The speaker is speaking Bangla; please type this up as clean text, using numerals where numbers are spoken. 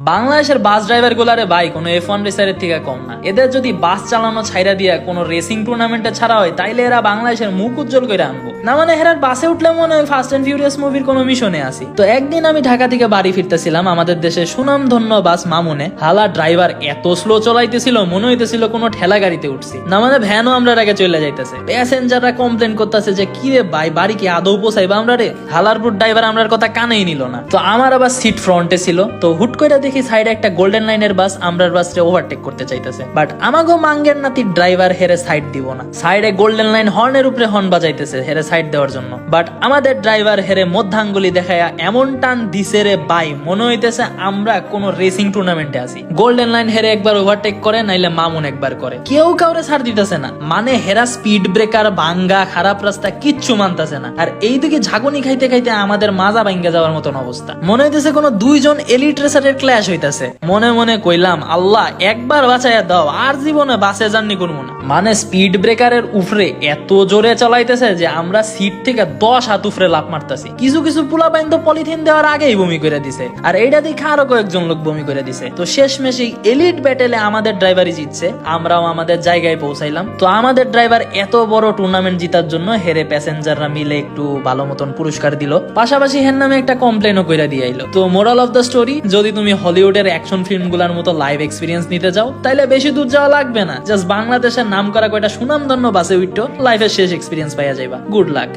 বাংলাদেশের বাস ড্রাইভার গুলারে ভাই কোনো F1 রেসারের থেকে কম না। এদের যদি বাস চালানো ছাইরা দিয়া কোনো রেসিং টুর্নামেন্টে ছাড়া হয় তাইলে এরা বাংলাদেশের মুখ উজ্জ্বল করে আনবো না। মানে হেরার বাসে উঠলে মনে হয় ফাস্ট এন্ড ফিউরিয়াস মুভির কোনো মিশনে আসি। তো একদিন আমি ঢাকা থেকে বাড়ি ফিরতেছিলাম আমাদের দেশের সুনামধন্য বাস মামুনে। হালা ড্রাইভার এত স্লো চলাইতেছিল মনে হইতেছিল কোনো ঠেলা গাড়িতে উঠছি না, মানে ভ্যানও আমরা আগে চলে যাইতেছে। প্যাসেঞ্জাররা কমপ্লেন করতেছে যে কি রে ভাই বাড়ি কি আদৌ পোসাইবা আমরা রে। হালারপুর ড্রাইভার আমরার কথা কানেই নিল না। তো আমার আবার সিট ফ্রন্টে ছিল, তো হুট করে দেখি সাইডে একটা গোল্ডেন লাইনের বাস আমরার বাসরে ওভারটেক করতে চাইতেছে, বাট আমাগো মাঙ্গের নাতি ড্রাইভার হেরে সাইড দিব না। সাইডে গোল্ডেন লাইন হর্নের উপরে হর্ন বাজাইতেছে হেরে সাইড দেওয়ার জন্য, বাট আমাদের ড্রাইভার হেরে মধ্যাঙ্গুলি দেখায়া এমন টান দিছে রে ভাই মনে হইতেছে আমরা কোন রেসিং টুর্নামেন্টে আছি। গোল্ডেন লাইন হেরে একবার ওভারটেক করে নাইলে মামুন একবার করে, কেউ কাউরে ছাড় দিতেছে না। মানে হেরা স্পিড ব্রেকার ভাঙ্গা খারাপ রাস্তা কিচ্ছু মানতেছে না। আর এইদিকে ঝাগুনি খাইতে খাইতে আমাদের মাজা ভাঙ্গা যাওয়ার মতন অবস্থা। মনে হইতেছে কোনো দুইজন এলিট রেসারের ক্ল্যাশ হইতাছে। মনে মনে কইলাম আল্লাহ একবার বাঁচাইয়া দাও, আর জীবনে বাসে জার্নি করবো না। মানে স্পিড ব্রেকারের উপরে এত জোরে চালাইতেছে যে আমরা সিট থেকে 10 হাত উপরে লাফ মারতেছি। কিছু কিছু পোলাপাইন তো পলিথিন দেওয়ার আগেই বমি করে দিছে, আর এইটা দেখে আরো কয়েকজন লোক বমি করে দিছে। তো শেষমেশ এই এলিট ব্যাটেলে আমাদের ড্রাইভারই জিতছে, আমরাও আমাদের জায়গায় পৌঁছাইলাম। তো আমাদের ড্রাইভার এত বড় টুর্নামেন্ট জিতার জন্য হেরে প্যাসেঞ্জাররা মিলে একটু ভালো মতন পুরস্কার দিল, পাশাপাশি হের নামে একটা কমপ্লেনও কইরা দিয়ে আইলো। তো মোরাল অফ দ্য স্টোরি, যদি তুমি হলিউডের অ্যাকশন ফিল্ম গুলার মতো লাইভ এক্সপিরিয়েন্স নিতে যাও তাইলে বেশি দূর যাওয়া লাগবে না। জাস্ট বাংলাদেশের নাম করা কয়টা সুনামধন্য বাসে উঠো লাইফের শেষ এক্সপিরিয়েন্স পাইয়া যাইবা। Good luck.